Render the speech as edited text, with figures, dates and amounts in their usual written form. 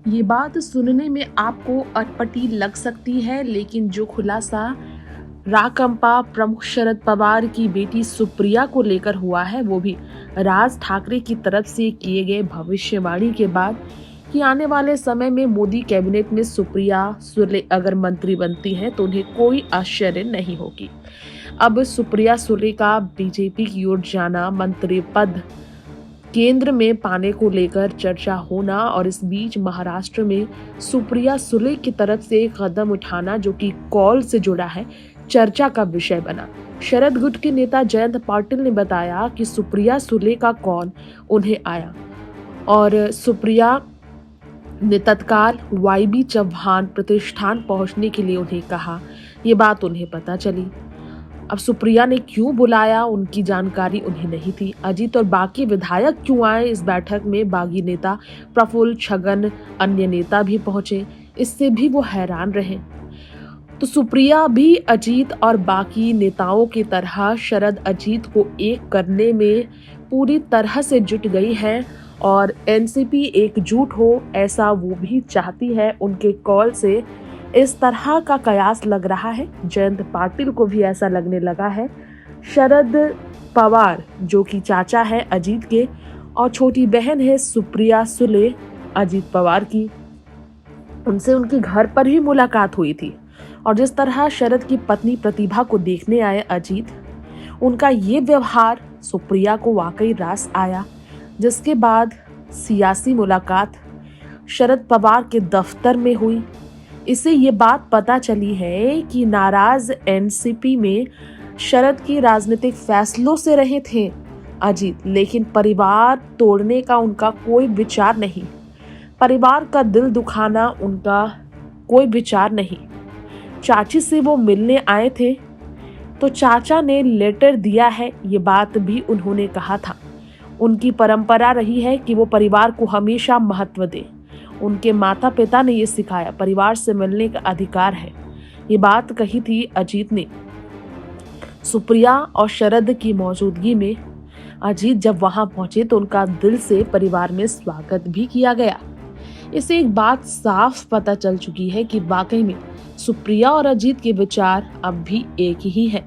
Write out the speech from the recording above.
ये बात सुनने में आपको अटपटी लग सकती है, लेकिन जो खुलासा राकांपा प्रमुख शरद पवार की बेटी सुप्रिया को लेकर हुआ है, वो भी राज ठाकरे की तरफ से किए गए भविष्यवाणी के बाद कि आने वाले समय में मोदी कैबिनेट में सुप्रिया सुले अगर मंत्री बनती हैं तो उन्हें कोई आश्चर्य नहीं होगी। अब सुप्रिया सुले का बीजेपी की ओर जाना, मंत्री पद केंद्र में पाने को लेकर चर्चा होना और इस बीच महाराष्ट्र में सुप्रिया सुले की तरफ से एक कदम उठाना जो कि कॉल से जुड़ा है, चर्चा का विषय बना। शरद गुट के नेता जयंत पाटिल ने बताया कि सुप्रिया सुले का कॉल उन्हें आया और सुप्रिया ने तत्काल वाईबी चौहान प्रतिष्ठान पहुंचने के लिए उन्हें कहा। ये बात उन्हें पता चली। अब सुप्रिया ने क्यों बुलाया, उनकी जानकारी उन्हें नहीं थी। अजीत और बाकी विधायक क्यों आए इस बैठक में, बागी नेता प्रफुल्ल, छगन, अन्य नेता भी पहुंचे, इससे भी वो हैरान रहे। तो सुप्रिया भी अजीत और बाकी नेताओं की तरह शरद अजीत को एक करने में पूरी तरह से जुट गई है और एनसीपी एकजुट हो, ऐसा वो भी चाहती है। उनके कॉल से इस तरह का कयास लग रहा है। जयंत पाटिल को भी ऐसा लगने लगा है। शरद पवार जो कि चाचा है अजीत के और छोटी बहन है सुप्रिया सुले अजीत पवार की, उनसे उनके घर पर ही मुलाकात हुई थी और जिस तरह शरद की पत्नी प्रतिभा को देखने आए अजीत, उनका ये व्यवहार सुप्रिया को वाकई रास आया। जिसके बाद सियासी मुलाकात शरद पवार के दफ्तर में हुई। इससे ये बात पता चली है कि नाराज एनसीपी में शरद की राजनीतिक फैसलों से रहे थे अजीत, लेकिन परिवार तोड़ने का उनका कोई विचार नहीं, परिवार का दिल दुखाना उनका कोई विचार नहीं। चाची से वो मिलने आए थे तो चाचा ने लेटर दिया है, ये बात भी उन्होंने कहा था। उनकी परंपरा रही है कि वो परिवार को हमेशा महत्व दें। उनके माता पिता ने ये सिखाया, परिवार से मिलने का अधिकार है। ये बात कही थी अजीत ने। सुप्रिया और शरद की मौजूदगी में अजीत जब वहां पहुंचे तो उनका दिल से परिवार में स्वागत भी किया गया। इससे एक बात साफ पता चल चुकी है कि वाकई में सुप्रिया और अजीत के विचार अब भी एक ही हैं।